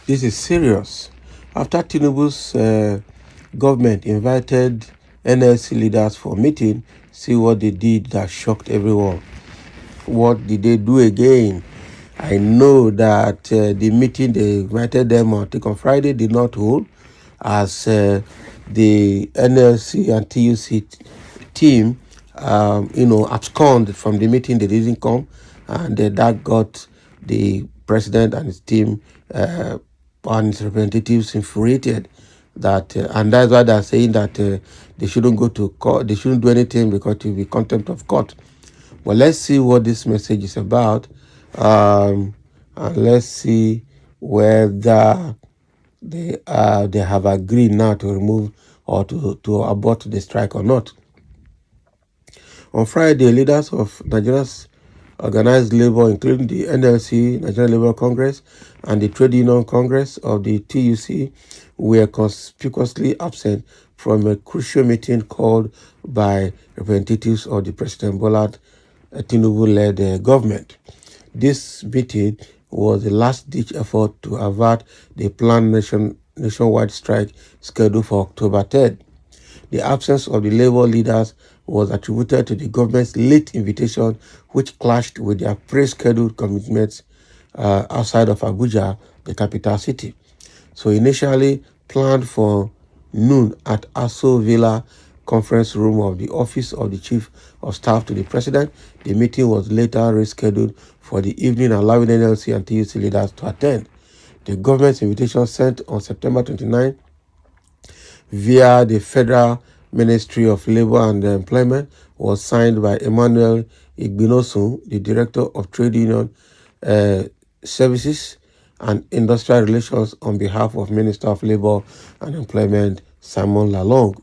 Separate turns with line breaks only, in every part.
This is serious. After Tinubu's government invited NLC leaders for a meeting, see what they did that shocked everyone. What did they do again? I know that the meeting they invited them on Friday did not hold, as the NLC and TUC team, absconded from the meeting. They didn't come, and that got the president and his team and his representatives infuriated. That and that's why they're saying that they shouldn't go to court. They shouldn't do anything because it will be contempt of court. Well, let's see what this message is about, and let's see whether they have agreed now to remove or to abort the strike or not. On Friday, leaders of Nigeria's organized labor, including the NLC, Nigerian Labour Congress, and the Trade Union Congress of the TUC, were conspicuously absent from a crucial meeting called by representatives of the President Bola Tinubu-led government. This meeting was a last-ditch effort to avert the planned nationwide strike scheduled for October 3rd. The absence of the labor leaders was attributed to the government's late invitation, which clashed with their pre-scheduled commitments outside of Abuja, the capital city. So initially planned for noon at Aso Villa conference room of the office of the chief of staff to the president, the meeting was later rescheduled for the evening, allowing NLC and TUC leaders to attend. The government's invitation sent on September 29 via the Federal Ministry of Labor and Employment was signed by Emmanuel Igbinosun, the Director of Trade Union Services and Industrial Relations, on behalf of Minister of Labor and Employment Simon Lalong.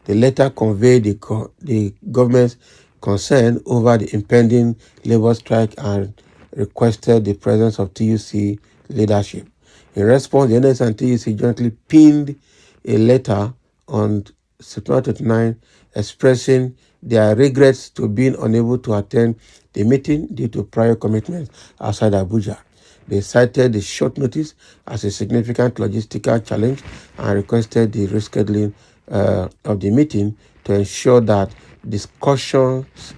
The letter conveyed the government's concern over the impending labor strike and requested the presence of TUC leadership. In response, the NS and TUC jointly pinned a letter on September 29 expressing their regrets to being unable to attend the meeting due to prior commitments outside Abuja. They cited the short notice as a significant logistical challenge and requested the rescheduling of the meeting to ensure that discussions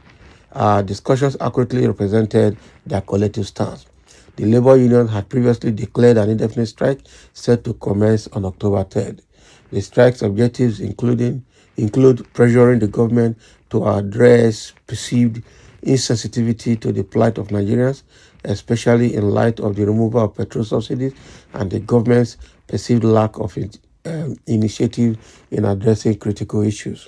accurately represented their collective stance. The labor union had previously declared an indefinite strike set to commence on October 3rd. The strike's objectives include pressuring the government to address perceived insensitivity to the plight of Nigerians, especially in light of the removal of petrol subsidies and the government's perceived lack of initiative in addressing critical issues.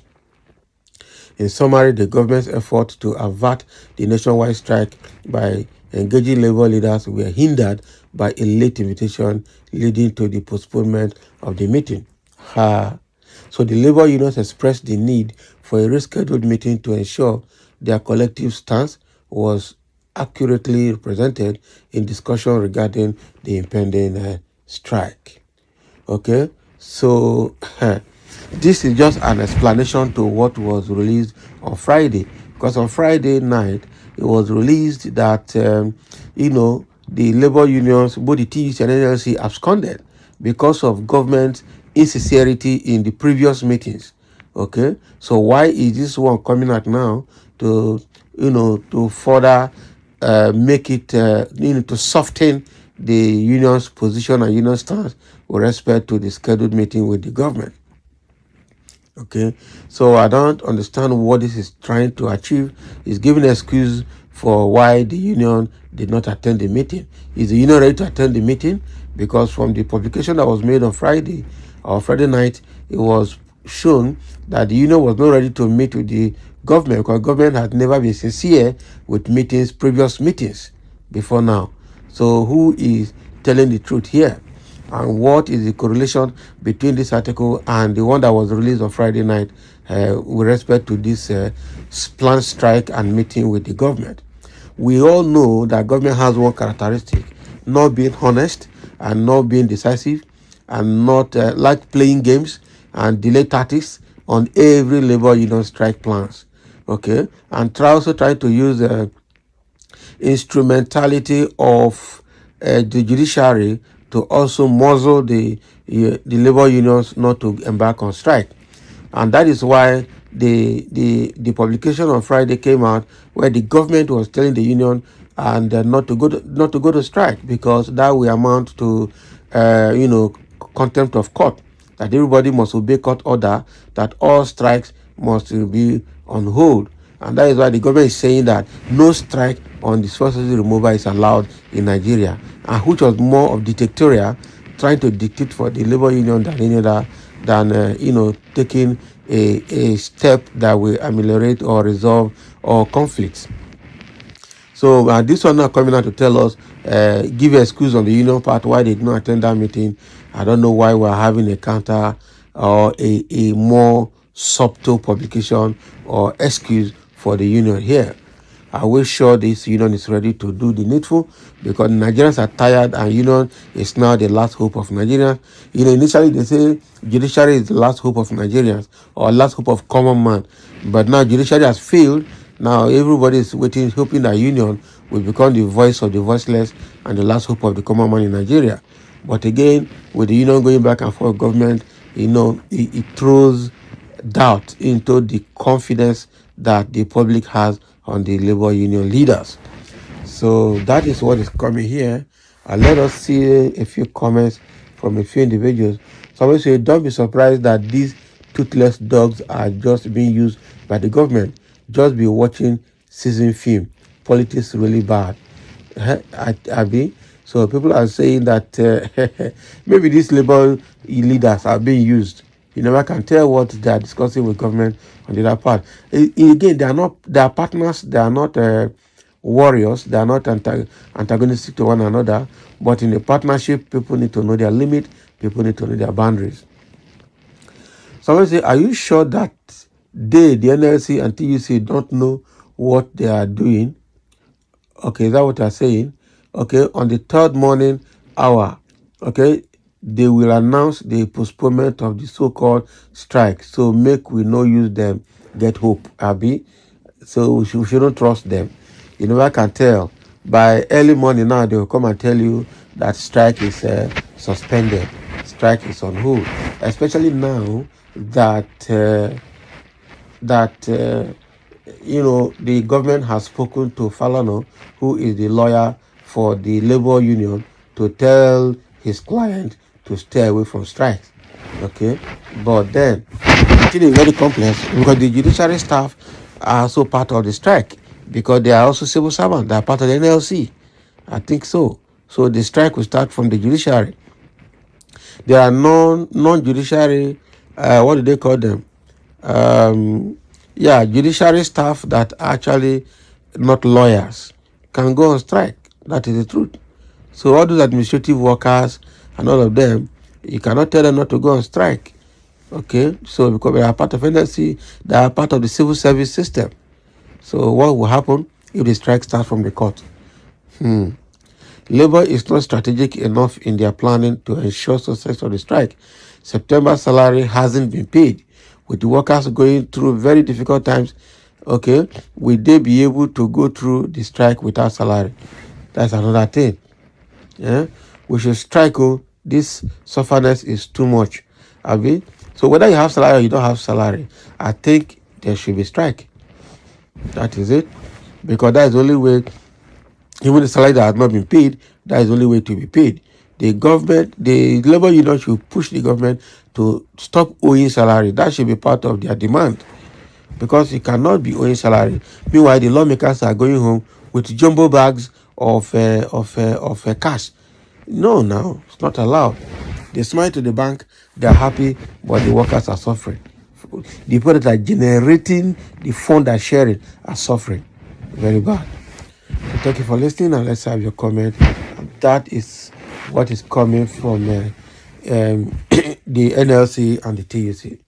In summary, the government's effort to avert the nationwide strike by engaging labor leaders were hindered by a late invitation, leading to the postponement of the meeting. So the labor unions expressed the need for a rescheduled meeting to ensure their collective stance was accurately represented in discussion regarding the impending strike. Okay, so this is just an explanation to what was released on Friday, because on Friday night it was released that the labor unions, both the TUC and NLC, absconded because of government insincerity in the previous meetings. Okay, so why is this one coming out now to further make it to soften the union's position and union stance with respect to the scheduled meeting with the government? Okay, so I don't understand what this is trying to achieve. It's giving an excuse for why the union did not attend the meeting. Is the union ready to attend the meeting? Because from the publication that was made on Friday night, it was shown that the union was not ready to meet with the government because government had never been sincere with previous meetings before now. So who is telling the truth here? And what is the correlation between this article and the one that was released on Friday night with respect to this planned strike and meeting with the government? We all know that government has one characteristic: not being honest and not being decisive, and not like playing games and delay tactics on every labor union strike plans. Okay, and also trying to use instrumentality of the judiciary to also muzzle the labor unions not to embark on strike. And that is why the publication on Friday came out where the government was telling the union and not to go to strike, because that will amount to contempt of court, that everybody must obey court order, that all strikes must be on hold. And that is why the government is saying that no strike on the subsidy removal is allowed in Nigeria, and which was more of dictatorial, trying to dictate for the labor union than any other, than taking a step that will ameliorate or resolve all conflicts. So this one now coming out to tell us, give excuse on the union part why they did not attend that meeting. I don't know why we're having a counter or a more subtle publication or excuse for the union here. I will sure this union is ready to do the needful, because Nigerians are tired and union is now the last hope of Nigerians. Initially they say judiciary is the last hope of Nigerians or last hope of common man. But now judiciary has failed. Now everybody is waiting, hoping that union will become the voice of the voiceless and the last hope of the common man in Nigeria. But again, with the union going back and forth, government, it throws doubt into the confidence that the public has on the labor union leaders. So that is what is coming here. And let us see a few comments from a few individuals. Somebody say, don't be surprised that these toothless dogs are just being used by the government. Just be watching season film. Politics really bad. Abi. So people are saying that maybe these labor leaders are being used. You never can tell what they are discussing with government on the other part. Again, they are partners. They are not warriors. They are not antagonistic to one another. But in a partnership, people need to know their limit. People need to know their boundaries. Someone say, are you sure that the NLC and TUC don't know what they are doing? Okay, is that what you're saying? Okay, on the third morning hour, okay, they will announce the postponement of the so-called strike. So make we no use them, get hope, Abby. So we shouldn't trust them. You never can tell. By early morning now, they will come and tell you that strike is suspended. Strike is on hold. Especially now that the government has spoken to Falano, who is the lawyer for the labor union, to tell his client to stay away from strikes. Okay, but then the thing is very complex, because the judiciary staff are also part of the strike, because they are also civil servants. They are part of the NLC. I think so. So the strike will start from the judiciary. There are non-judiciary, what do they call them? Judiciary staff that actually not lawyers can go on strike. That is the truth. So all those administrative workers and all of them, you cannot tell them not to go on strike. Okay, so because they are part of NLC, they are part of the civil service system. So what will happen if the strike starts from the court? Labor is not strategic enough in their planning to ensure success of the strike. September salary hasn't been paid. With the workers going through very difficult times, okay, will they be able to go through the strike without salary? That's another thing. Yeah, we should strike. This sufferness is too much. Abi? So whether you have salary or you don't have salary, I think there should be strike. That is it. Because that is the only way. Even the salary that has not been paid, that is the only way to be paid. The government, the labor union should push the government to stop owing salary. That should be part of their demand, because you cannot be owing salary. Meanwhile, the lawmakers are going home with jumbo bags of cash. No, it's not allowed. They smile to the bank, they are happy, but the workers are suffering. The people that are generating the fund are sharing are suffering. Very bad. Thank you for listening, and let's have your comment. That is what is coming from the NLC and the TUC.